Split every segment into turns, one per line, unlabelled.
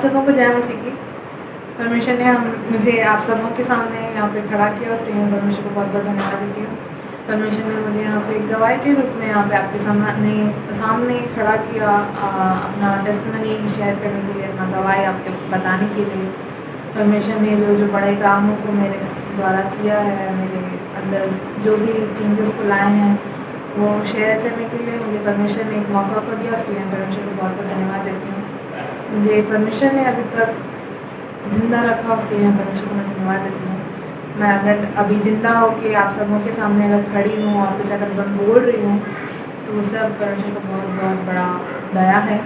सबों को जय मसीह की। परमेश्वर ने मुझे आप सबों के सामने यहाँ पे खड़ा किया, उसके लिए मैं परमेश्वर को बहुत बहुत धन्यवाद देती हूँ। परमेश्वर ने मुझे यहाँ पे एक गवाही के रूप में यहाँ पे आपके सामने खड़ा किया, अपना टेस्टिमनी शेयर करने के लिए, अपना गवाही आपके बताने के लिए। परमेश्वर ने जो बड़े कामों को मेरे द्वारा किया है, मेरे अंदर जो भी चेंजेस को लाए हैं वो शेयर करने के लिए मुझे परमेश्वर ने एक मौका को दिया, उसके लिए मैं परमेश्वर को बहुत बहुत धन्यवाद देती हूँ। मुझे परमेश्वर ने अभी तक ज़िंदा रखा, उसके लिए मैं परमेश्वर को मैं धन्यवाद देती हूँ। मैं अगर अभी ज़िंदा होके आप सबों के सामने अगर खड़ी हूँ और कुछ अगर मैं बोल रही हूँ तो वो सब परमेश्वर का बहुत बहुत बड़ा दया है।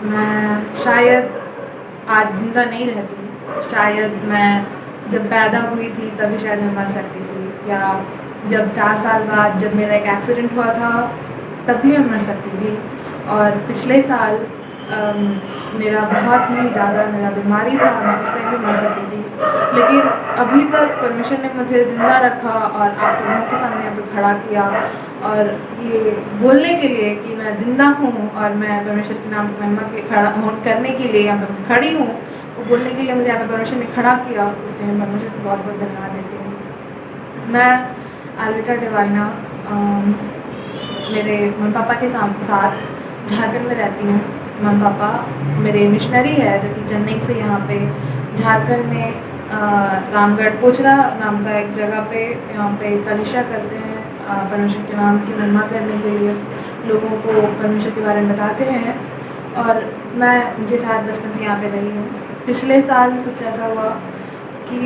मैं शायद आज ज़िंदा नहीं रहती, शायद मैं जब पैदा हुई थी तभी शायद मैं मर सकती थी, या जब 4 साल बाद जब मेरा एक एक्सीडेंट हुआ था तब भी मैं मर सकती थी। और पिछले साल मेरा बहुत ही ज़्यादा मेरा बीमारी था, मैं उस टाइम भी मर सकती थी, लेकिन अभी तक परमेश्वर ने मुझे ज़िंदा रखा और आप सबों के सामने यहाँ पर खड़ा किया, और ये बोलने के लिए कि मैं ज़िंदा हूँ और मैं परमेश्वर के नाम की महिमा के खड़ा करने के लिए यहाँ पर खड़ी हूँ, वो बोलने के लिए मुझे यहाँ पर परमेश्वर ने खड़ा किया, उसके लिए मैं परमेश्वर को बहुत बहुत धन्यवाद देती हूँ। मैं आल्विटा डिवाइना मेरे मम्मी पापा के साथ झारखंड में रहती हूँ। मम्मी पापा मेरे मिशनरी है जो कि चेन्नई से यहाँ पे झारखंड में रामगढ़ पोचरा नाम का एक जगह पे यहाँ पे कलिशा करते हैं, परमेश्वर के नाम की महिमा करने के लिए लोगों को परमेश्वर के बारे में बताते हैं, और मैं उनके साथ बचपन से यहाँ पे रही हूँ। पिछले साल कुछ ऐसा हुआ कि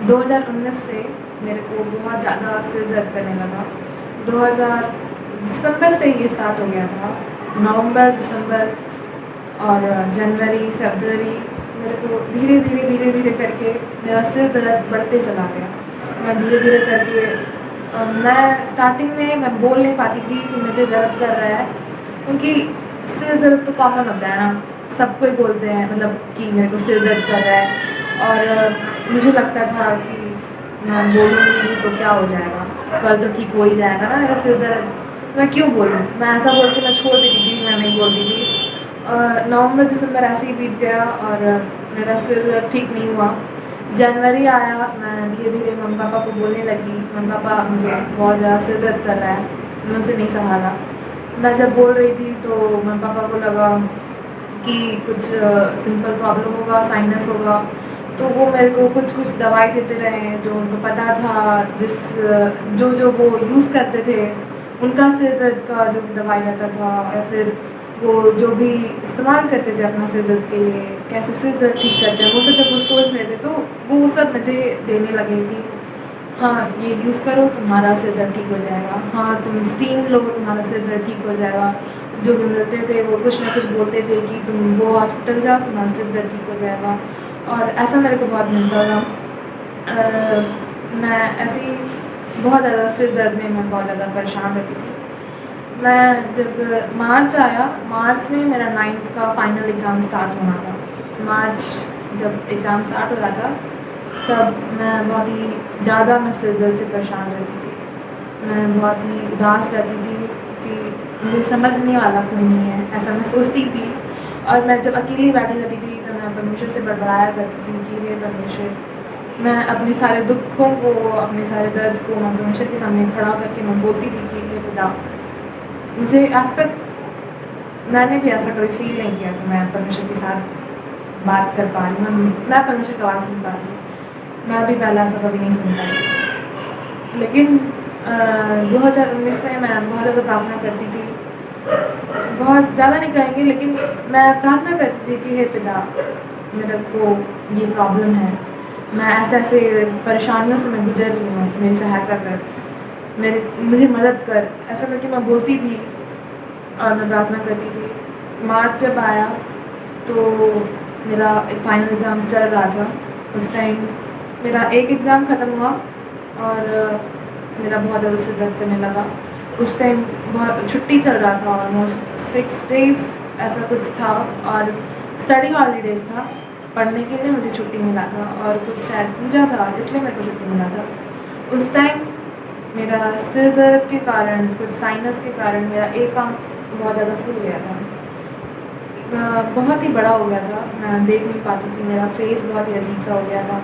2019 से मेरे को बहुत ज़्यादा सिर दर्द करने लगा। 2000 दिसंबर से ये स्टार्ट हो गया था, नवंबर, दिसंबर और जनवरी, फरवरी मेरे को धीरे धीरे करके मेरा सिर दर्द बढ़ते चला गया। मैं धीरे धीरे करके मैं स्टार्टिंग में मैं बोल नहीं पाती थी कि मुझे दर्द कर रहा है, क्योंकि सिर दर्द तो कॉमन होता है ना, सबको ही बोलते हैं मतलब कि मेरे को सिर दर्द कर रहा है, और मुझे लगता था कि मैं बोलूँगी तो क्या हो जाएगा, कल तो ठीक हो ही जाएगा ना मेरा सिर दर्द, मैं क्यों बोलूँ। मैं ऐसा बोल के मैं छोड़ देती थी, मैं नहीं बोलती थी। नवंबर दिसंबर ऐसे ही बीत गया और मेरा सिर ठीक नहीं हुआ। जनवरी आया, मैं धीरे धीरे मम्मी पापा को बोलने लगी, मम्मी पापा मुझे बहुत ज़्यादा सिर दर्द कर रहा है, मुझसे नहीं सहा रहा। मैं जब बोल रही थी तो मम्मी पापा को लगा कि कुछ सिंपल प्रॉब्लम होगा, साइनस होगा, तो वो मेरे को कुछ दवाई देते रहे जो उनको पता था, जो वो यूज़ करते थे उनका सिर दर्द का जो दवाई रहता था, या फिर वो जो भी इस्तेमाल करते थे अपना सिर दर्द के लिए, कैसे सिर दर्द ठीक करते हैं, वो सब जब वो सोच रहे थे तो वो सब मुझे देने लगे कि हाँ ये यूज़ करो तुम्हारा सिर दर्द ठीक हो जाएगा, हाँ तुम स्टीम लो तुम्हारा सिर दर्द ठीक हो जाएगा। जो भी मिलते थे वो कुछ ना कुछ बोलते थे कि तुम वो हॉस्पिटल जाओ तुम्हारा सिर दर्द ठीक हो जाएगा, और ऐसा मेरे को बहुत मिलता था। मैं ऐसे ही बहुत ज़्यादा सिर दर्द में मैं बहुत ज़्यादा परेशान रहती थी। मैं जब मार्च आया, मार्च में मेरा 9th का फाइनल एग्ज़ाम स्टार्ट होना था। मार्च जब एग्ज़ाम स्टार्ट हो रहा था तब मैं बहुत ही ज़्यादा मैं सिर दर्द से परेशान रहती थी। मैं बहुत ही उदास रहती थी कि मुझे समझने वाला कोई नहीं है, ऐसा मैं सोचती थी। और मैं जब अकेली बैठी रहती थी तो मैं परमेश्वर से बड़बड़ाया करती थी कि हे परमेश्वर, मैं अपने सारे दुखों को, अपने सारे दर्द को मैं परमेश्वर के सामने खड़ा करके मैं बोलती थी कि हे पिता, मुझे आज तक मैंने भी ऐसा कभी फील नहीं किया कि मैं परमेश्वर के साथ बात कर पा रही हूँ, मैं परमेश्वर की आवाज़ सुन पा रही हूँ। मैं भी पहले ऐसा कभी नहीं सुन पाई, लेकिन 2019 में मैं बहुत ज़्यादा प्रार्थना करती थी, बहुत ज़्यादा नहीं कहेंगे लेकिन मैं प्रार्थना करती थी कि हे पिता, मेरे को ये प्रॉब्लम है, मैं ऐसे परेशानियों से मैं गुजर रही हूँ, मेरी सहायता कर, मुझे मदद कर, ऐसा करके मैं बोलती थी और मैं प्रार्थना करती थी। मार्च जब आया तो मेरा एक फाइनल एग्ज़ाम चल रहा था, उस टाइम मेरा एक एग्ज़ाम ख़त्म हुआ और मेरा बहुत ज़्यादा सिर दर्द करने लगा। उस टाइम बहुत छुट्टी चल रहा था, ऑलमोस्ट 6 डेज़ ऐसा कुछ था, और स्टडी हॉलीडेज़ था, पढ़ने के लिए मुझे छुट्टी मिला था, और कुछ शायद पूजा था इसलिए मेरे को छुट्टी मिला था। उस टाइम मेरा सिर दर्द के कारण, कुछ साइनस के कारण मेरा एक आँख बहुत ज़्यादा फूल गया था। बहुत ही बड़ा हो गया था, मैं देख नहीं पाती थी, मेरा फेस बहुत ही अजीब सा हो गया था।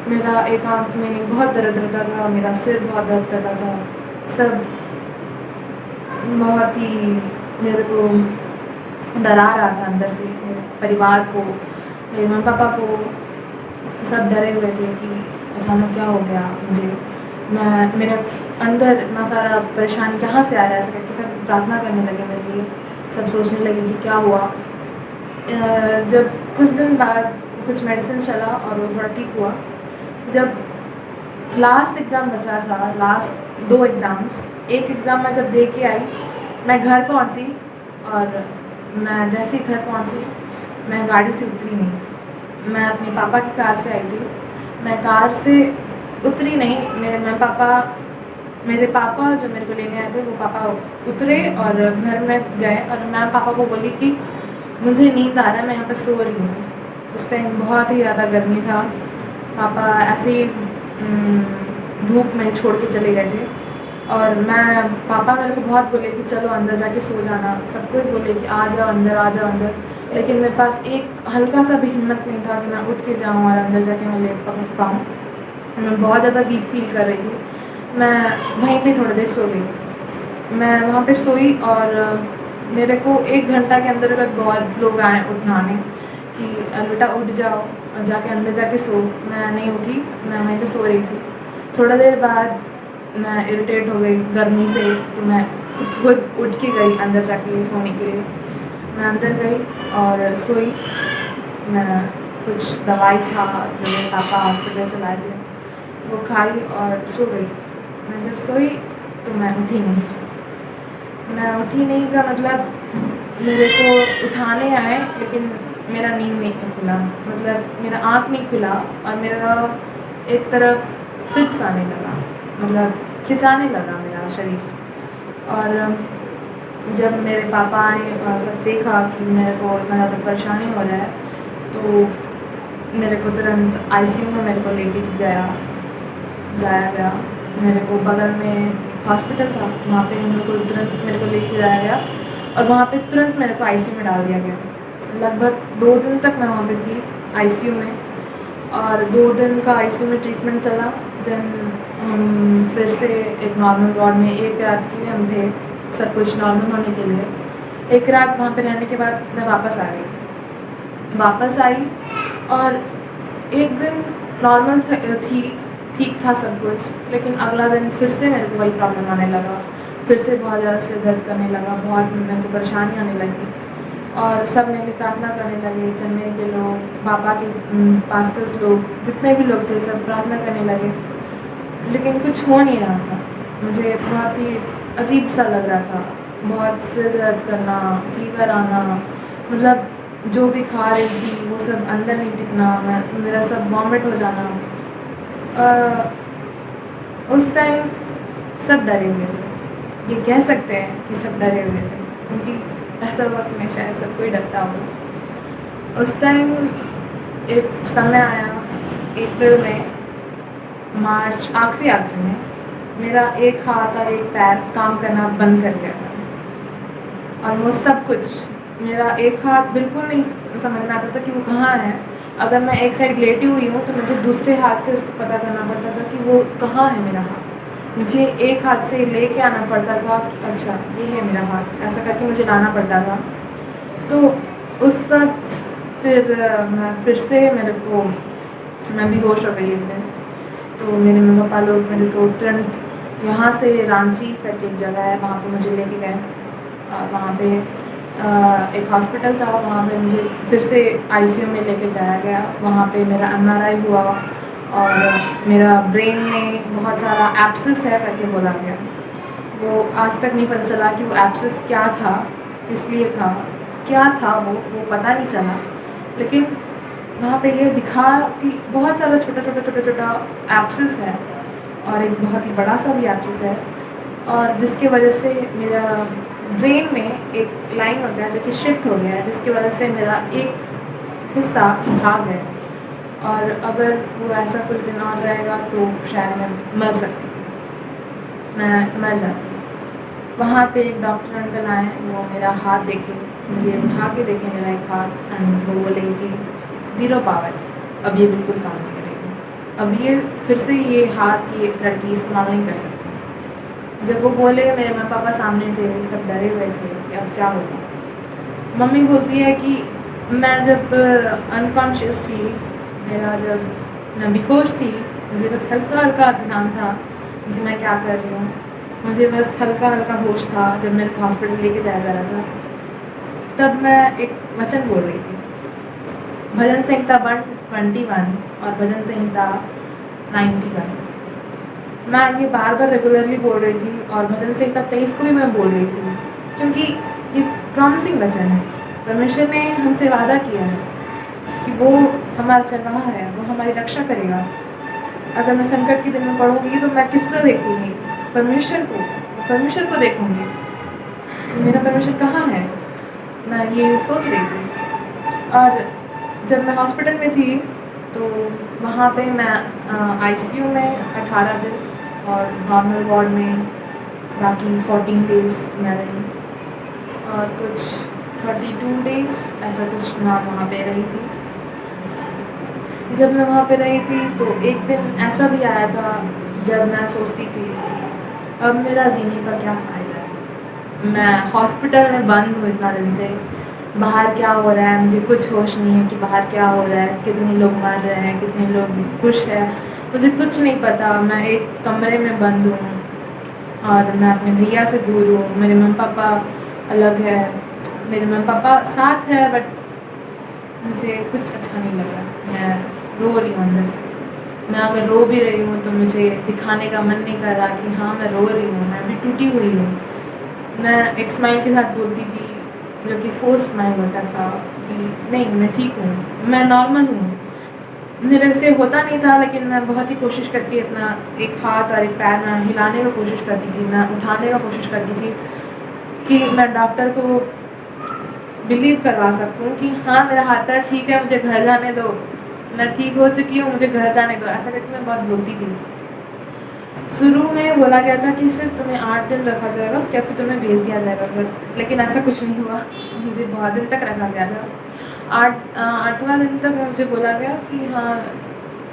मेरा एक आँख में बहुत दर्द रहता था, मेरा सिर बहुत दर्द करता था, सब बहुत ही मेरे को डरा रहा था अंदर से, मेरे परिवार को, मेरे मम्मी-पापा को, सब डरे हुए थे कि अचानक क्या हो गया मुझे। मैं मेरे अंदर इतना सारा परेशानी कहाँ से आ रहा है, ऐसा करके सब प्रार्थना करने लगे मेरे लिए, सब सोचने लगे कि क्या हुआ। जब कुछ दिन बाद कुछ मेडिसिन चला और वो थोड़ा ठीक हुआ। जब लास्ट एग्ज़ाम बचा था, लास्ट 2 एग्ज़ाम्स, एक एग्ज़ाम मैं जब दे के आई, मैं घर पहुँची और मैं जैसे ही घर पहुँची, मैं गाड़ी से उतरी नहीं। मैं अपने पापा की कार से आई थी, मैं कार से उतरी नहीं, मेरे पापा जो मेरे को लेने आए थे, वो पापा उतरे और घर में गए और मैं पापा को बोली कि मुझे नींद आ रहा है, मैं यहाँ पे सो रही हूँ। उस टाइम बहुत ही ज़्यादा गर्मी था, पापा ऐसे ही धूप में छोड़ के चले गए थे और पापा मेरे को बहुत बोले कि चलो अंदर जाके सो जाना, सबको ही बोले कि आ जाओ अंदर, लेकिन मेरे पास एक हल्का सा भी हिम्मत नहीं था कि मैं उठ के जाऊँ और अंदर जाके मैं लेट पाऊँ। मैं बहुत ज़्यादा वीक फील कर रही थी, मैं वहीं पे थोड़ी देर सो गई। मैं वहाँ पे सोई और मेरे को 1 घंटा के अंदर बहुत लोग आए उठाने कि बेटा उठ जाओ और जाके अंदर जाके सो। मैं नहीं उठी, मैं वहीं पे सो रही थी। थोड़ा देर बाद मैं इरिटेट हो गई गर्मी से, तो मैं खुद उठ के गई अंदर जाके सोने के लिए। मैं अंदर गई और सोई। मैं कुछ दवाई था जो मेरे पापा हॉस्पिटल से लाए थे, वो खाई और सो गई। मैं जब सोई तो मैं उठी नहीं का मतलब मेरे को उठाने आए, लेकिन मेरा नींद नहीं खुला, मतलब मेरा आँख नहीं खुला और मेरा एक तरफ फिट्स आने लगा, मतलब खिंचाने लगा मेरा शरीर। और जब मेरे पापा आए और सब देखा कि मेरे को इतना ज़्यादा परेशानी हो रहा है, तो मेरे को तुरंत आईसीयू में मेरे को लेके जाया गया। मेरे को बगल में हॉस्पिटल था, वहाँ पे तुरंत मेरे को लेके जाया गया और वहाँ पे तुरंत मेरे को आईसीयू में डाल दिया गया। लगभग 2 दिन तक मैं वहाँ पे थी आईसीयू में और 2 दिन का आईसीयू में ट्रीटमेंट चला। देन हम फिर से एक नॉर्मल वार्ड में 1 रात के लिए हम थे, सब कुछ नॉर्मल होने के लिए। 1 रात वहाँ पे रहने के बाद मैं वापस आई और एक दिन नॉर्मल थी, ठीक था सब कुछ, लेकिन अगला दिन फिर से मेरे को वही प्रॉब्लम आने लगा, फिर से बहुत ज़्यादा सिर दर्द करने लगा, बहुत मेरे को परेशानी आने लगी और सब मेरे लिए प्रार्थना करने लगे। चेन्नई के लोग, पापा के पास्टर्स लोग, जितने भी लोग थे सब प्रार्थना करने लगे, लेकिन कुछ हो नहीं रहा था। मुझे बहुत ही अजीब सा लग रहा था, बहुत सिर दर्द करना, फीवर आना, मतलब जो भी खा रही थी वो सब अंदर नहीं टिकना, मेरा सब वॉमिट हो जाना। उस टाइम सब डरे हुए थे, ये कह सकते हैं कि सब डरे हुए थे, क्योंकि ऐसा वक्त में शायद सब कोई डरता हो। उस टाइम एक समय आया अप्रैल में, मार्च आखिरी में, मेरा एक हाथ और एक पैर काम करना बंद कर गया था। ऑलमोस्ट सब कुछ, मेरा एक हाथ बिल्कुल नहीं समझ में आता था कि वो कहाँ है। अगर मैं एक साइड लेटी हुई हूँ तो मुझे दूसरे हाथ से उसको पता करना पड़ता था कि वो कहाँ है मेरा हाथ। मुझे एक हाथ से लेके आना पड़ता था कि अच्छा ये है मेरा हाथ, ऐसा करके मुझे लाना पड़ता था। तो उस वक्त फिर से मैं बेहोश हो गई एक दिन। तो मेरे मम्मी पापा लोग मेरे को तुरंत यहाँ से रांची करके एक जगह है, वहाँ पे मुझे लेके गए और वहाँ पे एक हॉस्पिटल था, वहाँ पे मुझे फिर से आईसीयू में लेके जाया गया। वहाँ पे मेरा एमआरआई हुआ और मेरा ब्रेन में बहुत सारा एब्सेस है करके बोला गया। वो आज तक नहीं पता चला कि वो एब्सेस क्या था, इसलिए था, क्या था वो पता नहीं चला, लेकिन वहाँ पे ये दिखा कि बहुत सारा छोटा एब्सेस है और एक बहुत ही बड़ा सा भी एब्सेस है, और जिसके वजह से मेरा ब्रेन में एक लाइन होता है जो कि शिफ्ट हो गया है, जिसकी वजह से मेरा एक हिस्सा भाग है और अगर वो ऐसा कुछ दिन और रहेगा तो शायद मैं मर सकती थी, मैं मर जाती। वहाँ पे एक डॉक्टर अंकल आए, वो मेरा हाथ देखे, मुझे उठा के देखे मेरा एक हाथ, एंड वो बोले कि ज़ीरो पावर, अब ये बिल्कुल काम नहीं करेगा, अब ये फिर से ये हाथ ये लड़की इस्तेमाल नहीं कर सकती। जब वो बोले मेरे मम्मी पापा सामने थे, सब डरे हुए थे कि अब क्या होगा। मम्मी बोलती है कि मैं जब अनकॉन्शियस थी, जब मैं बेहोश थी, मुझे बस हल्का हल्का ध्यान था कि मैं क्या कर रही हूँ, मुझे बस हल्का हल्का होश था जब मेरे को हॉस्पिटल लेके जाया जा रहा था। तब मैं एक वचन बोल रही थी, भजन संहिता 121 और भजन संहिता 91। मैं ये बार बार रेगुलरली बोल रही थी, और भजन संहिता 23 को भी मैं बोल रही थी, क्योंकि ये प्रॉमिसिंग वचन है। परमेश्वर ने हमसे वादा किया है कि वो हमारा चरवाहा है, वो हमारी रक्षा करेगा। अगर मैं संकट के दिन में पढ़ूंगी तो मैं किसको देखूंगी? परमेश्वर को देखूंगी। तो मेरा परमेश्वर कहाँ है? मैं ये सोच रही थी। और जब मैं हॉस्पिटल में थी तो वहाँ पे मैं आईसीयू में 18 दिन और नॉर्मल वार्ड में बाकी 14 डेज़ मैं रही, और कुछ 32 डेज़ ऐसा कुछ मैं वहाँ पे रही थी। जब मैं वहाँ पे रही थी तो एक दिन ऐसा भी आया था जब मैं सोचती थी अब मेरा जीने का क्या फ़ायदा है। मैं हॉस्पिटल में बंद हूँ इतना दिन से, बाहर क्या हो रहा है मुझे कुछ होश नहीं है कि बाहर क्या हो रहा है, कितने लोग मर रहे हैं, कितने लोग खुश हैं, मुझे कुछ नहीं पता। मैं एक कमरे में बंद हूँ और मैं अपने भैया से दूर हूँ, मेरे मम्मी पापा अलग है, मेरे मम्मी पापा साथ है, बट मुझे कुछ अच्छा नहीं लग रहा। मैं रो रही हूँ अंदर से। मैं अगर रो भी रही हूँ तो मुझे दिखाने का मन नहीं कर रहा कि हाँ मैं रो रही हूँ, मैं भी टूटी हुई हूँ। मैं एक स्माइल के साथ बोलती थी, जो कि फोर्स स्माइल होता था कि नहीं मैं ठीक हूँ, मैं नॉर्मल हूँ। मेरे से होता नहीं था, लेकिन मैं बहुत ही कोशिश करके अपना एक हाथ और एक पैर मैं हिलाने का कोशिश करती थी, मैं उठाने का कोशिश करती थी कि मैं डॉक्टर को बिलीव करवा सकूँ कि हाँ मेरा हाथ पैर ठीक है, मुझे घर जाने दो, मैं ठीक हो चुकी हूँ, मुझे घर जाने दो। ऐसा करके मैं बहुत बोलती थी। शुरू में बोला गया था कि सिर्फ तुम्हें 8 दिन रखा जाएगा, उसके बाद फिर तुम्हें भेज दिया जाएगा, लेकिन ऐसा कुछ नहीं हुआ। मुझे बहुत दिन तक रखा गया था। 8वां दिन तक मुझे बोला गया कि हाँ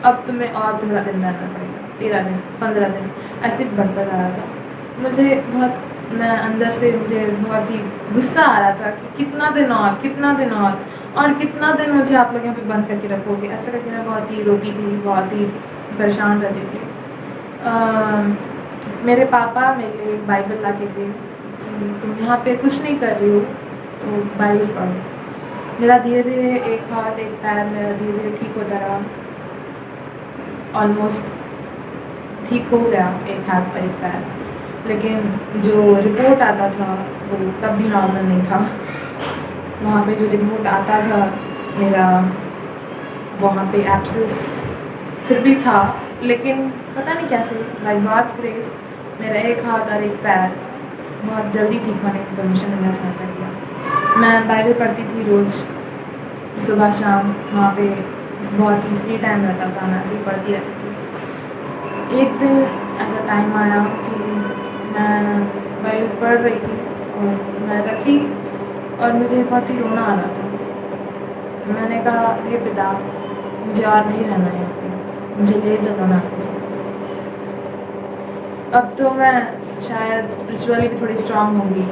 अब तुम्हें और थोड़ा दिन रहना पड़ेगा, 13 दिन, 15 दिन, ऐसे बढ़ता जा रहा था। मुझे बहुत, मैं अंदर से मुझे बहुत ही गुस्सा आ रहा था कि कितना दिन और कितना दिन मुझे आप लोग यहाँ पे बंद करके रखोगे। ऐसा करके मैं बहुत ही रोती थी, बहुत ही परेशान रहती थी। मेरे पापा मेरे लिए एक बाइबल ला के दी कि तुम यहाँ पे कुछ नहीं कर रही हो तो बाइबल पढ़ो। मेरा धीरे धीरे एक हाथ एक पैर मेरा धीरे धीरे ठीक होता रहा, ऑलमोस्ट ठीक हो गया एक हाथ पर एक पैर, लेकिन जो रिपोर्ट आता था वो तब भी नॉर्मल नहीं था। वहाँ पे जो रिपोर्ट आता था मेरा, वहाँ पे एब्सेस फिर भी था, लेकिन पता नहीं कैसे बाय गॉड्स ग्रेस मेरा एक हाथ और एक पैर बहुत जल्दी ठीक होने की परमिशन ने मेरा सहायता किया। मैं बाइबल पढ़ती थी रोज़, सुबह शाम, वहाँ पे बहुत ही फ्री टाइम रहता था, मैं ऐसे ही पढ़ती रहती थी। एक दिन ऐसा टाइम आया कि मैं बाइबल पढ़ रही थी और मैं रखी और मुझे बहुत ही रोना आ रहा था। मैंने कहा हे पिता, मुझे और नहीं रहना है यहाँ पे, मुझे ले चलो ना आपके साथ। अब तो मैं शायद स्पिरिचुअली भी थोड़ी स्ट्रांग होंगी,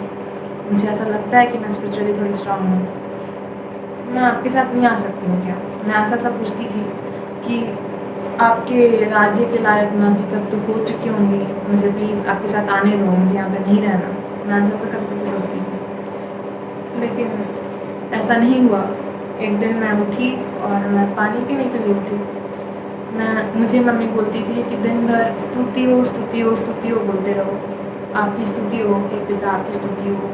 मुझे ऐसा लगता है कि मैं स्पिरिचुअली थोड़ी स्ट्रांग हूँ। मैं आपके साथ नहीं आ सकती हूँ क्या? मैं ऐसा सब पूछती थी कि आपके राज्य के लायक मैं अभी तक तो हो चुकी होंगी, मुझे प्लीज़ आपके साथ आने दो, मुझे यहाँ पे नहीं रहना। मैं ऐसा कभी कभी सोचती थी, लेकिन ऐसा नहीं हुआ। एक दिन मैं उठी और मैं पानी पीने के लिए उठी। मुझे मम्मी बोलती थी कि दिन भर स्तुति हो बोलते रहो, आपकी स्तुति हो हे पिता, आपकी स्तुति हो,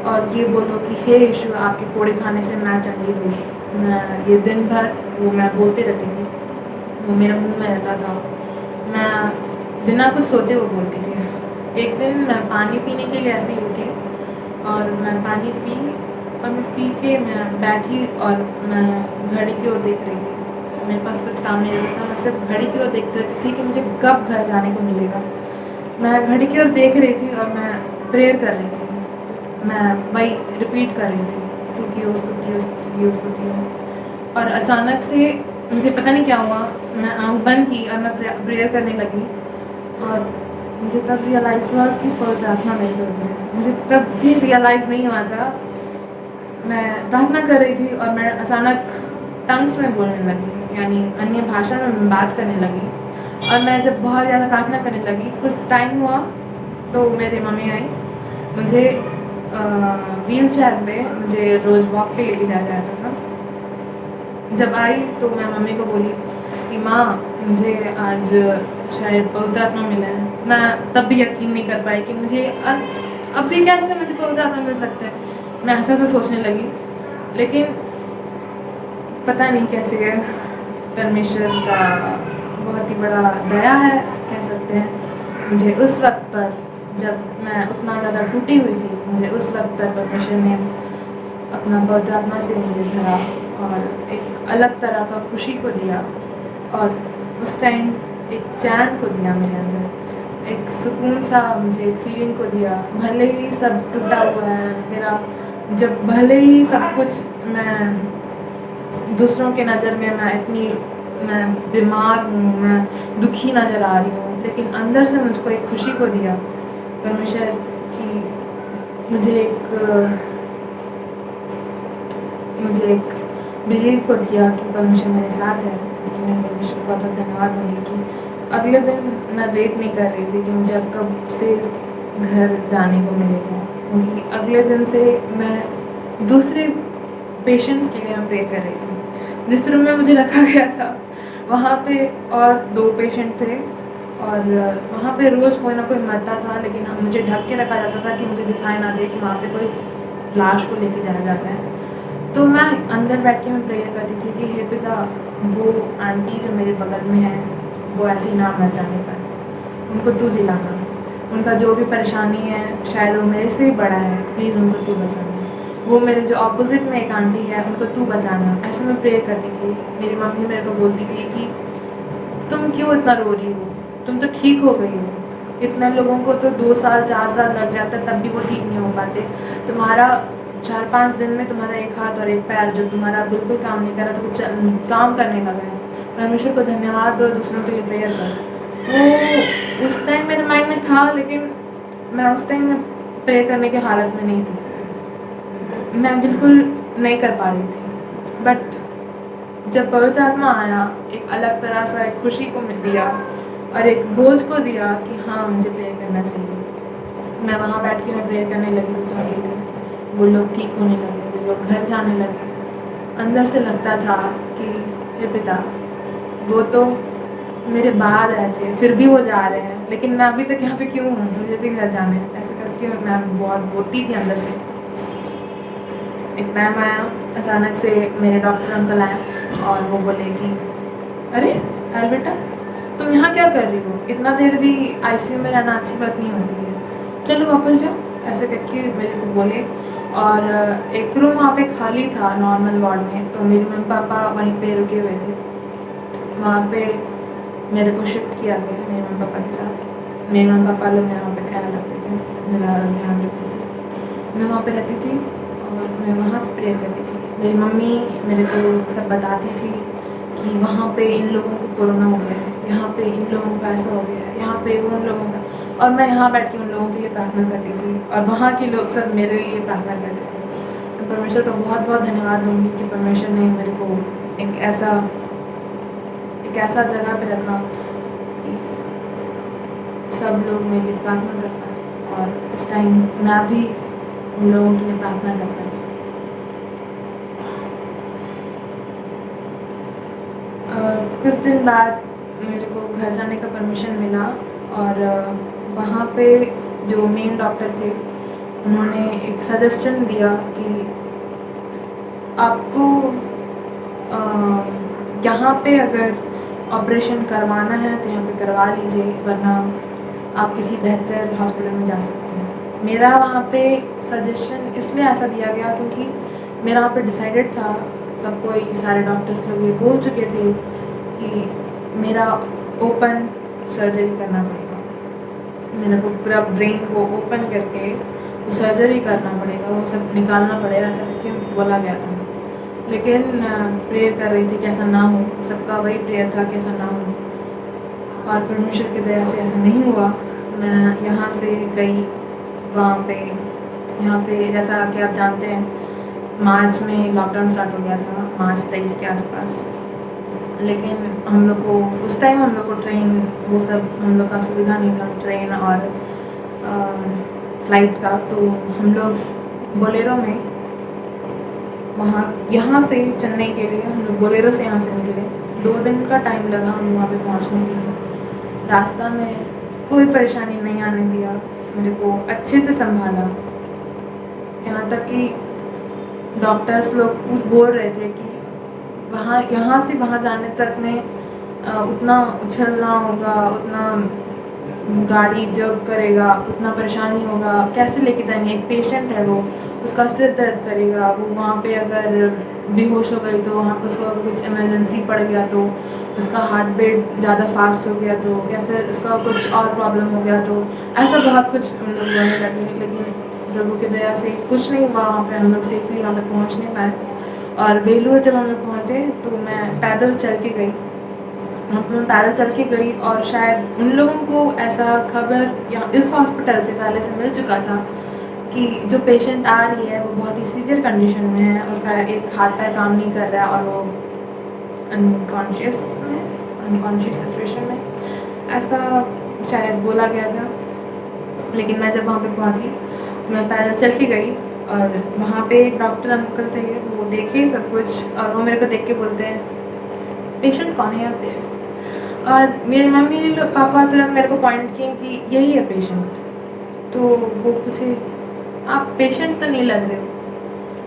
और ये बोलो कि हे यीशु, आपके कोड़े खाने से मैं चंगी हुई। मैं ये दिन भर वो मैं बोलते रहती थी, वो मेरे मुंह में रहता था, मैं बिना कुछ सोचे वो बोलती थी। एक दिन मैं पानी पीने के लिए ऐसे ही उठी और मैं पानी पी, और मैं पी के मैं बैठी और मैं घड़ी की ओर देख रही थी। मेरे पास कुछ काम नहीं रहता था, मैं सिर्फ घड़ी की ओर देखती रहती थी कि मुझे कब घर जाने को मिलेगा। मैं घड़ी की ओर देख रही थी और मैं प्रेयर कर रही थी, मैं वही रिपीट कर रही थी, स्तुति हो स्तुति हो स्तुति हो स्तुति हो। और अचानक से मुझे पता नहीं क्या हुआ, मैं आँख बंद की और मैं प्रेयर करने लगी और मुझे तब रियलाइज़ हुआ कि पवित्र आत्मा मेरे पे उतरी है। मुझे तब भी रियलाइज़ नहीं हुआ था। मैं प्रार्थना कर रही थी और मैं अचानक टंग्स में बोलने लगी, यानी अन्य भाषा में मैं बात करने लगी। और मैं जब बहुत ज़्यादा प्रार्थना करने लगी, कुछ टाइम हुआ तो मेरी मम्मी आई, मुझे व्हील चेयर पे मुझे रोज़ वॉक पे लेके जाया जाता था। जब आई तो मैं मम्मी को बोली कि माँ, मुझे आज शायद पवित्र आत्मा मिला है। मैं तब भी यकीन नहीं कर पाई कि मुझे अब भी कैसे मुझे पवित्र आत्मा मिल सकता है। मैं ऐसा सोचने लगी, लेकिन पता नहीं कैसे परमेश्वर का बहुत ही बड़ा दया है, कह सकते हैं। मुझे उस वक्त पर, जब मैं उतना ज़्यादा टूटी हुई थी, मुझे उस वक्त पर परमेश्वर ने अपना पवित्र आत्मा से मुझे भरा और एक अलग तरह का खुशी को दिया। और उस टाइम एक चैन को दिया मेरे अंदर, एक सुकून सा मुझे एक फीलिंग को दिया। भले ही सब टूटा हुआ है मेरा, जब भले ही सब कुछ, मैं दूसरों के नज़र में मैं बीमार हूँ, मैं दुखी नज़र आ रही हूँ, लेकिन अंदर से मुझको एक खुशी को दिया परमेश्वर की। मुझे एक बिलीव को दिया कि परमेश्वर मेरे साथ है। इसलिए मैं परमेश्वर को बहुत धन्यवाद दूँगी कि अगले दिन मैं वेट नहीं कर रही थी कि मुझे अब कब से घर जाने को मिलेगा, क्योंकि अगले दिन से मैं दूसरे पेशेंट्स के लिए मैं प्रे कर रही थी। जिस रूम में मुझे रखा गया था वहाँ पे और 2 पेशेंट थे और वहाँ पे रोज़ कोई ना कोई मरता था, लेकिन मुझे ढक के रखा जाता था कि मुझे दिखाई ना दे कि वहाँ पे कोई लाश को लेके जाया जाता है। तो मैं अंदर बैठ के मैं प्रेयर करती थी कि हे पिता, वो आंटी जो मेरे बगल में है वो ऐसे ही ना मर जाने पर, उनको तू जिलाना। उनका जो भी परेशानी है शायद वो मेरे से ही बड़ा है, प्लीज़ उनको तू बचाना। वो मेरे जो ऑपोजिट में एक आंटी है उनको तू बचाना। ऐसे मैं प्रेयर करती थी। मेरी मम्मी मेरे को बोलती थी कि तुम क्यों इतना रो रही हो, तुम तो ठीक हो गई हो। इतने लोगों को तो 2 साल 4 साल लग जाता तब भी वो ठीक नहीं हो पाते। तुम्हारा 4-5 दिन में तुम्हारा एक हाथ और एक पैर जो तुम्हारा बिल्कुल काम नहीं कर रहा था कुछ काम करने लगा है। परमेश्वर को धन्यवाद दो, दूसरों के लिए प्रेयर कर। वो उस टाइम मेरे माइंड में था, लेकिन मैं उस टाइम में प्रे करने की हालत में नहीं थी। मैं बिल्कुल नहीं कर पा रही थी। बट जब पवित्र आत्मा आया, एक अलग तरह सा एक खुशी को दिया और एक बोझ को दिया कि हाँ, मुझे प्रेयर करना चाहिए। मैं वहाँ बैठ के मैं प्रेयर करने लगी दूसरों के लिए। वो लोग ठीक होने लगे, वो लोग घर जाने लगे। अंदर से लगता था कि हे पिता, वो तो मेरे बाद आए थे, फिर भी वो जा रहे हैं, लेकिन मैं अभी तक यहाँ पे क्यों हूँ, मुझे भी घर जाना है। ऐसे करके मैं बहुत बोलती थी अंदर से। एक टाइम आया, अचानक से मेरे डॉक्टर अंकल आए और वो बोले कि अरे यार बेटा, तुम यहाँ क्या कर रही हो, इतना देर भी आईसीयू में रहना अच्छी बात नहीं होती है, चलो वापस जाओ। ऐसे करके मेरे को बोले। और एक रूम वहाँ पे खाली था नॉर्मल वार्ड में, तो मेरे मम्मी पापा वहीं पे रुके हुए थे। वहाँ पे मेरे को शिफ्ट किया गया मेरे मम्मी पापा के साथ। मेरे मम्मी पापा लोग मेरे वहाँ पे ख्याल रखते थे, मेरा ध्यान रखते थे। मैं वहाँ पे रहती थी और मैं वहाँ से प्रेयर करती थी। मेरी मम्मी मेरे को सब बताती थी कि वहाँ पे इन लोगों को कोरोना हो गया है, यहाँ पे इन लोगों का ऐसा हो गया है, यहाँ पे उन लोगों का। और मैं यहाँ बैठ के उन लोगों के लिए प्रार्थना करती थी और वहाँ के लोग सब मेरे लिए प्रार्थना करते थे। तो परमेश्वर को बहुत बहुत धन्यवाद दूँगी कि परमेश्वर ने मेरे को एक ऐसा जगह पे रखा कि सब लोग मेरे लिए प्रार्थना कर पाए और इस टाइम मैं भी उन लोगों के लिए प्रार्थना कर पाई। कुछ दिन बाद मेरे को घर जाने का परमिशन मिला और वहाँ पे जो मेन डॉक्टर थे उन्होंने एक सजेशन दिया कि आपको यहाँ पे अगर ऑपरेशन करवाना है तो यहाँ पे करवा लीजिए, वरना आप किसी बेहतर हॉस्पिटल में जा सकते हैं। मेरा वहाँ पे सजेशन इसलिए ऐसा दिया गया क्योंकि मेरा वहाँ पे डिसाइडेड था, सब कोई सारे डॉक्टर्स लोग ये बोल चुके थे कि मेरा ओपन सर्जरी करना पड़ेगा। मेरे को पूरा ब्रेन को ओपन करके वो सर्जरी करना पड़ेगा, वो सब निकालना पड़ेगा, ऐसा करके बोला गया था। लेकिन मैं प्रेयर कर रही थी कि ऐसा ना हो, सबका वही प्रेयर था कि ऐसा ना हो, और परमेश्वर की दया से ऐसा नहीं हुआ। मैं यहाँ से गई वहाँ पे, यहाँ पे जैसा कि आप जानते हैं मार्च में लॉकडाउन स्टार्ट हो गया था, मार्च 23 के आसपास। लेकिन हम लोग को उस टाइम हम लोग को ट्रेन वो सब हम लोग का सुविधा नहीं था, ट्रेन और फ्लाइट का। तो हम लोग बोलेरो में वहाँ यहाँ से चेन्नई के लिए हम लोग बोलेरो से यहाँ से निकले। 2 दिन का टाइम लगा हम वहाँ पे पहुँचने के लिए। रास्ता में कोई परेशानी नहीं आने दिया, मेरे को अच्छे से संभाला। यहाँ तक कि डॉक्टर्स लोग कुछ बोल रहे थे कि वहाँ यहाँ से वहाँ जाने तक में उतना उछलना होगा, उतना गाड़ी जग करेगा, उतना परेशानी होगा, कैसे लेके जाएंगे। एक पेशेंट है, वो उसका सिर दर्द करेगा, वो वहाँ पे अगर बेहोश हो गई तो वहाँ पे उसको अगर कुछ इमरजेंसी पड़ गया तो, उसका हार्ट बीट ज़्यादा फास्ट हो गया तो, या फिर उसका कुछ और प्रॉब्लम हो गया तो, ऐसा बहुत कुछ हम लोग बोलने लगे। लेकिन प्रभु की दया से कुछ नहीं हुआ, वहाँ पे हम लोग सेफली वहाँ पे पहुँच नहीं पाए। और वेलूर जब हम लोग पहुँचे तो मैं पैदल चल के गई, मैं पैदल चल के गई। और शायद उन लोगों को ऐसा खबर या इस हॉस्पिटल से पहले से मिल चुका था कि जो पेशेंट आ रही है वो बहुत ही सीवियर कंडीशन में है, उसका एक हाथ पैर काम नहीं कर रहा है और वो अनकॉन्शियस सिचुएशन में, ऐसा शायद बोला गया था। लेकिन मैं जब वहाँ पे पहुँची, मैं पैदल चल के गई और वहाँ पे एक डॉक्टर अंकल थे, वो देखे सब कुछ और वो मेरे को देख के बोलते हैं पेशेंट कौन है यहाँ पे। और मेरी मम्मी पापा तुरंत मेरे को पॉइंट किए कि यही है पेशेंट। तो वो पूछे आप पेशेंट तो नहीं लग रहे हो,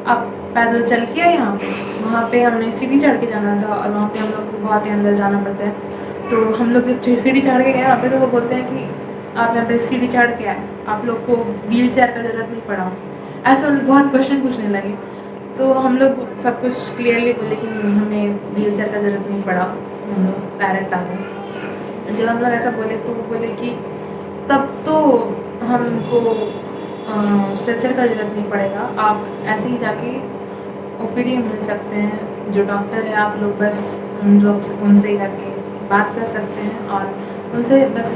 आप पैदल चल के आए यहाँ पे। वहाँ पे हमने सीढ़ी चढ़ के जाना था और वहाँ पे हम लोग को बहुत ही अंदर जाना पड़ता है। तो हम लोग जब सीढ़ी चढ़ के गए वहाँ पे तो वो बोलते हैं कि आप यहाँ पे सीढ़ी चढ़ के आए, आप लोग को व्हील चेयर का ज़रूरत नहीं पड़ा। ऐसा बहुत क्वेश्चन पूछने लगे। तो हम लोग सब कुछ क्लियरली बोले कि नहीं, हमें व्हील चेयर का ज़रूरत नहीं पड़ा, हम लोग डायरेक्ट आ गए। जब हम लोग ऐसा बोले तो वो बोले कि तब तो हमको स्ट्रेचर का ज़रूरत नहीं पड़ेगा, आप ऐसे ही जाके ओपीडी में मिल सकते हैं, जो डॉक्टर है आप लोग बस उन लोग उनसे ही जाके बात कर सकते हैं और उनसे बस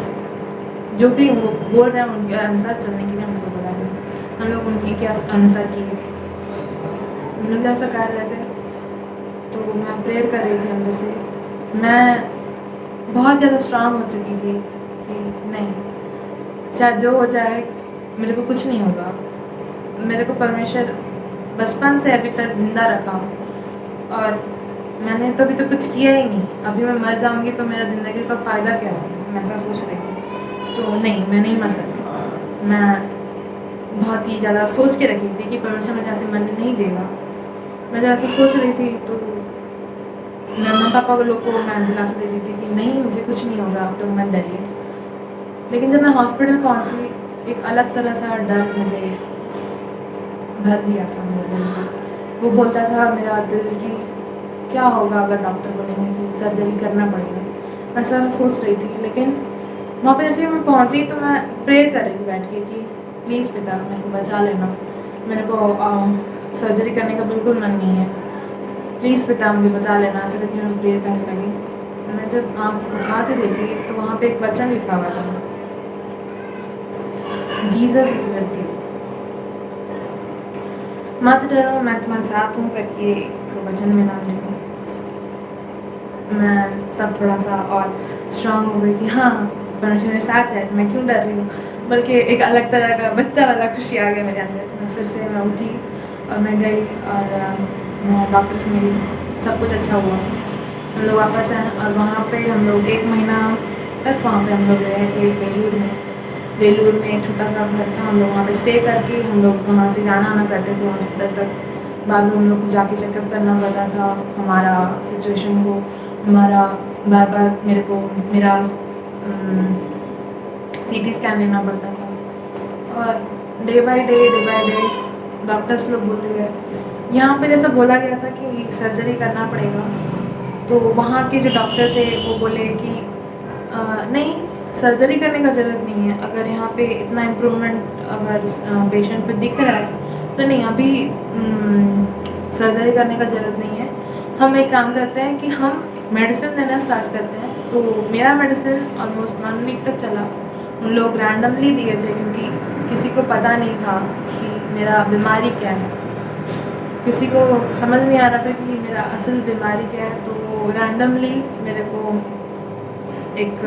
जो भी वो बोल रहे हैं उनके अनुसार चलने के लिए हमको बोला गया। हम लोग उनके के अनुसार किए, हम लोग ऐसा कर रहे थे। तो मैं प्रेयर कर रही थी अंदर से, मैं बहुत ज़्यादा स्ट्रांग हो चुकी थी कि नहीं, चाहे जो हो जाए मेरे को कुछ नहीं होगा। मेरे को परमेश्वर बचपन से अभी तक ज़िंदा रखा और मैंने तो अभी तो कुछ किया ही नहीं, अभी मैं मर जाऊंगी तो मेरा ज़िंदगी का फ़ायदा क्या है, मैं ऐसा सोच रही थी। तो नहीं, मैं नहीं मर सकती। मैं बहुत ही ज़्यादा सोच के रखी थी कि परमेश्वर मुझे ऐसे मरने नहीं देगा। मैं जब ऐसा सोच रही थी तो मैं मम्मी पापा को लोग को मैं दिलासा देती थी कि नहीं, मुझे कुछ नहीं होगा, आप लोग मत डरिए। लेकिन जब मैं हॉस्पिटल पहुंची, एक अलग तरह सा डर मुझे भर दिया था मेरे दिल को। वो बोलता था मेरा दिल कि क्या होगा अगर डॉक्टर बोलेंगे कि सर्जरी करना पड़ेगा। मैं ऐसा सोच रही थी। लेकिन वहाँ पे जैसे मैं पहुंची तो मैं प्रेयर कर रही थी बैठ के कि प्लीज़ पिता मेरे को बचा लेना, मेरे को सर्जरी करने का बिल्कुल मन नहीं है, प्लीज़ पिता मुझे बचा लेना। ऐसे करके मैं प्रेयर करने लगी। मैं जब आँख उठा के देखी तो वहाँ पे एक वचन लिखा हुआ था, जीसस इज विद यू, मत डरो मैं तुम्हारे साथ हूँ करके एक वचन में नाम लिखा। मैं तब थोड़ा सा और स्ट्रांग हो गई कि हाँ परमेश्वर मेरे साथ है तो मैं क्यों डर रही हूँ, बल्कि एक अलग तरह का बच्चा वाला खुशी आ गया मेरे अंदर। मैं फिर से मैं उठी और मैं गई और मैं डॉक्टर से मिली, सब कुछ अच्छा हुआ। हम लोग वापस आए और वहाँ पे हम लोग 1 महीना तक वहाँ पे हम लोग रहे थे वेलूर में एक छोटा सा घर था। हम लोग वहाँ पे स्टे करके हम लोग वहाँ से जाना आना करते थे हॉस्पिटल तक। बाद में हम लोग को जाके चेकअप करना पड़ता था हमारा सिचुएशन को, हमारा बार बार मेरे को मेरा CT स्कैन लेना पड़ता था। और डे बाय डे डॉक्टर्स लोग बोलते गए। यहाँ पे जैसा बोला गया था कि सर्जरी करना पड़ेगा, तो वहाँ के जो डॉक्टर थे वो बोले कि नहीं, सर्जरी करने का ज़रूरत नहीं है। अगर यहाँ पे इतना इम्प्रूवमेंट अगर पेशेंट पे दिख रहा है तो नहीं, अभी सर्जरी करने का ज़रूरत नहीं है। हम एक काम करते हैं कि हम मेडिसिन देना स्टार्ट करते हैं। तो मेरा मेडिसिन ऑलमोस्ट 1 वीक तक चला। उन लोग रैंडमली दिए थे क्योंकि किसी को पता नहीं था कि मेरा बीमारी क्या है, किसी को समझ नहीं आ रहा था कि मेरा असल बीमारी क्या है। तो वो रैंडमली मेरे को एक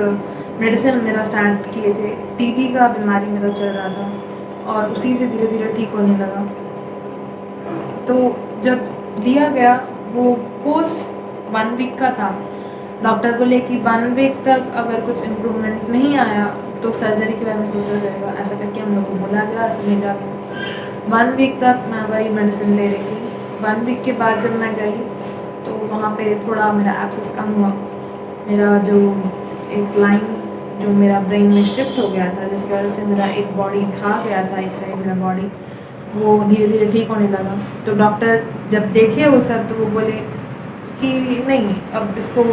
मेडिसिन मेरा स्टार्ट किए थे। टीबी का बीमारी मेरा चल रहा था और उसी से धीरे धीरे ठीक होने लगा। तो जब दिया गया वो कोर्स 1 वीक का था। डॉक्टर बोले कि 1 वीक तक अगर कुछ इम्प्रूवमेंट नहीं आया तो सर्जरी के बारे में सोचा जाएगा। ऐसा करके हम लोग को बोला गया और समझा गया। 1 वीक तक मैं वही मेडिसिन ले रही थी। 1 वीक के बाद जब मैं गई तो वहाँ पे थोड़ा मेरा एक्सेस कम हुआ। मेरा जो एक लाइन जो मेरा ब्रेन में शिफ्ट हो गया था, जिसकी वजह से मेरा एक बॉडी ढा गया था, एक साइड मेरा बॉडी, वो धीरे धीरे ठीक होने लगा। तो डॉक्टर जब देखे वो सब तो वो बोले कि नहीं, अब इसको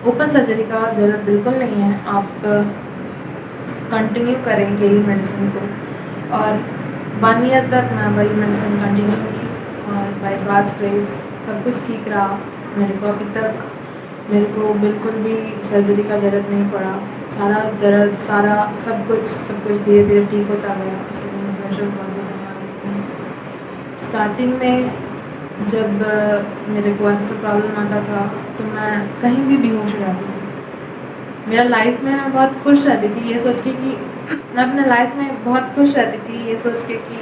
ओपन सर्जरी का ज़रूरत बिल्कुल नहीं है, आप कंटिन्यू करेंगे ही मेडिसिन को। और 1 ईयर तक मैं वही मेडिसिन कंटिन्यू की और बाय गॉड्स ग्रेस सब कुछ ठीक रहा। मेरे को अभी तक मेरे को बिल्कुल भी सर्जरी का ज़रूरत नहीं पड़ा। सारा दर्द, सारा सब कुछ धीरे धीरे ठीक होता गया। इसके लिए मैं प्रेशर बहुत धन्यवाद देती हूँ। स्टार्टिंग में जब मेरे को ऐसा प्रॉब्लम आता था तो मैं कहीं भी बेहोश हो जाती थी। मेरा लाइफ में मैं बहुत खुश रहती थी ये सोच के कि मैं अपने लाइफ में बहुत खुश रहती थी ये सोच के कि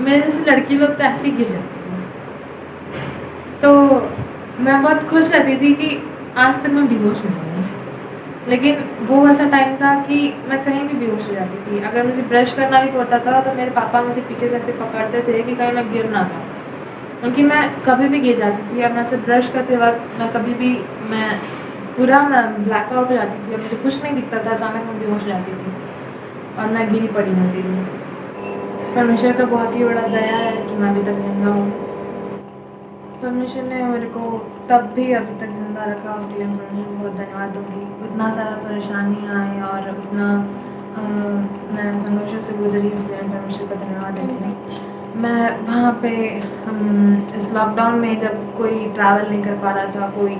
मेरे जैसे लड़की लोग तो ऐसे ही गिर जाती हैं। तो मैं बहुत खुश रहती थी कि आज तक मैं बेहोश नहीं हुई। लेकिन वो ऐसा टाइम था कि मैं कहीं भी बेहोश हो जाती थी। अगर मुझे ब्रश करना भी पड़ता था तो मेरे पापा मुझे पीछे से ऐसे पकड़ते थे कि कहीं मैं गिर ना जाऊँ, क्योंकि मैं कभी भी गिर जाती थी। और मैं से ब्रश करते वक्त मैं कभी भी मैं ब्लैकआउट हो जाती थी और मुझे कुछ नहीं दिखता था। अचानक मैं बेहोश हो जाती थी और मैं गिरी पड़ी होती थी। परमेश्वर का बहुत ही बड़ा दया है कि मैं अभी तक जिंदा हूँ। परमेश्वर ने मेरे को तब भी अभी तक ज़िंदा रखा, उसके लिए मैं परमेश्वर को बहुत धन्यवाद दूँगी। उतना सारा परेशानियाँ आई और उतना मैं संघर्षों से गुजरी, इसके लिए मैं परमेश्वर का धन्यवाद देती हूँ। मैं वहाँ पे इस लॉकडाउन में जब कोई ट्रैवल नहीं कर पा रहा था, कोई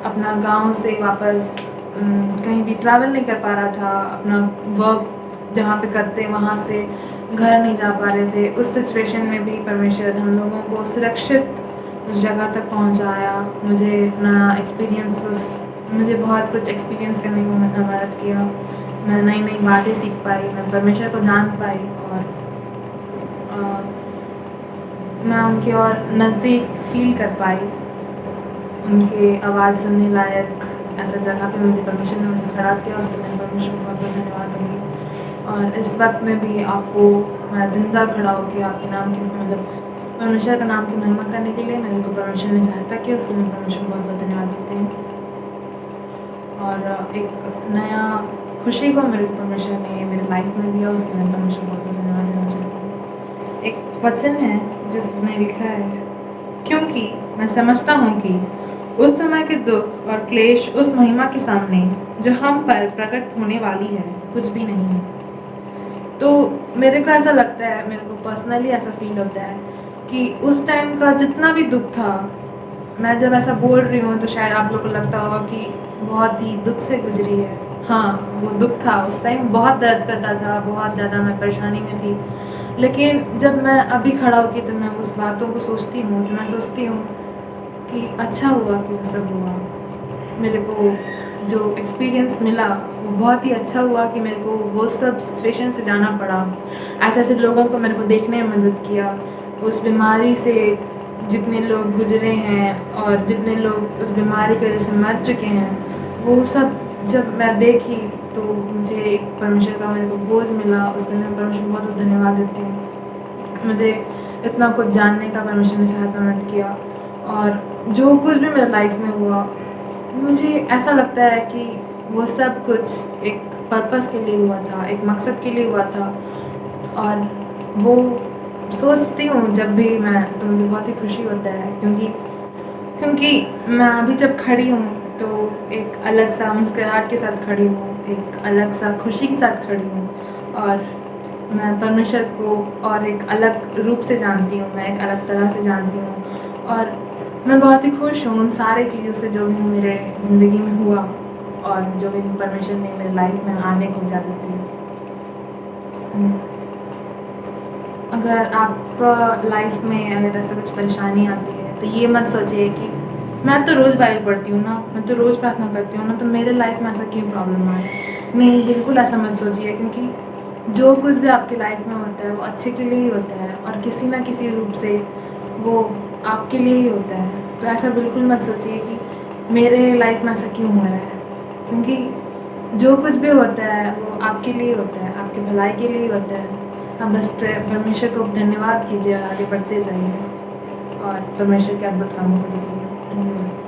अपना गांव से वापस कहीं भी ट्रैवल नहीं कर पा रहा था, अपना वर्क जहाँ पे करते वहाँ से घर नहीं जा पा रहे थे, उस सिचुएशन में भी परमेश्वर हम लोगों को सुरक्षित उस जगह तक पहुंचाया। मुझे अपना मुझे बहुत कुछ एक्सपीरियंस करने को मदद किया। मैं नई नई बातें सीख पाई, मैं परमेश्वर को जान पाई और मैं उनके और नज़दीक फील कर पाई। उनके आवाज़ सुनने लायक ऐसा जगह पे मुझे परमेश्वर ने मुझे खड़ा किया, उसके लिए परमेश्वर को बहुत बहुत धन्यवाद दूँगी। और इस वक्त में भी आपको मैं ज़िंदा खड़ा होकर आपके नाम की परमेश्वर का नाम की महिमा करने के लिए मेरे को परमेश्वर ने सहायता की, उसके लिए परमेश्वर को बहुत बहुत धन्यवाद देते हैं। और एक नया खुशी को मेरे परमेश्वर ने मेरे लाइफ में दिया, उसके लिए परमेश्वर को बहुत बहुत धन्यवाद देना चाहती हूँ। एक वचन है जिसमें लिखा है, क्योंकि मैं समझता हूँ कि उस समय के दुख और क्लेश उस महिमा के सामने जो हम पर प्रकट होने वाली है कुछ भी नहीं है। तो मेरे को ऐसा लगता है, मेरे को पर्सनली ऐसा फील होता है कि उस टाइम का जितना भी दुख था, मैं जब ऐसा बोल रही हूँ तो शायद आप लोग को लगता होगा कि बहुत ही दुख से गुजरी है। हाँ, वो दुख था, उस टाइम बहुत दर्द करता था, बहुत ज़्यादा मैं परेशानी में थी। लेकिन जब मैं अभी खड़ा होकर जब मैं उस बातों को सोचती हूँ तो मैं सोचती हूँ कि अच्छा हुआ कि वो सब हुआ। मेरे को जो एक्सपीरियंस मिला वो बहुत ही अच्छा हुआ कि मेरे को वो सब सिचुएशन से जाना पड़ा। ऐसे ऐसे लोगों को मेरे को देखने में मदद किया। उस बीमारी से जितने लोग गुजरे हैं और जितने लोग उस बीमारी की वजह से मर चुके हैं, वो सब जब मैं देखी तो मुझे एक परमेश्वर का मेरे को बोझ मिला। उसके लिए परमेश्वर को बहुत बहुत धन्यवाद देती हूँ। मुझे इतना कुछ जानने का परमेश्वर ने सहायता मदद किया। और जो कुछ भी मेरे लाइफ में हुआ, मुझे ऐसा लगता है कि वो सब कुछ एक पर्पस के लिए हुआ था, एक मकसद के लिए हुआ था। और वो सोचती हूँ जब भी मैं तो मुझे बहुत ही खुशी होता है, क्योंकि मैं अभी जब खड़ी हूँ तो एक अलग सा मुस्कुराहट के साथ खड़ी हूँ, एक अलग सा खुशी के साथ खड़ी हूँ और मैं परमेश्वर को और एक अलग रूप से जानती हूँ, मैं एक अलग तरह से जानती हूँ और मैं बहुत ही खुश हूँ उन सारी चीज़ों से जो भी मेरे ज़िंदगी में हुआ और जो भी परमेश्वर ने मेरे लाइफ में आने को इजाज़त दी। अगर आपका लाइफ में अगर ऐसा कुछ परेशानी आती है तो ये मत सोचिए कि मैं तो रोज़ बाइबल पढ़ती हूँ ना, मैं तो रोज़ प्रार्थना करती हूँ ना, तो मेरे लाइफ में ऐसा क्यों प्रॉब्लम आ रहा है। नहीं, बिल्कुल ऐसा मत सोचिए, क्योंकि जो कुछ भी आपकी लाइफ में होता है वो अच्छे के लिए ही होता है और किसी ना किसी रूप से वो आपके लिए ही होता है। तो ऐसा बिल्कुल मत सोचिए कि मेरे लाइफ में ऐसा क्यों हो रहा है, क्योंकि जो कुछ भी होता है वो आपके लिए होता है, आपकी भलाई के लिए ही होता है। आप बस परमेश्वर को धन्यवाद कीजिए और आगे बढ़ते जाइए और परमेश्वर के अद्भुत कामों को देखिए। धन्यवाद।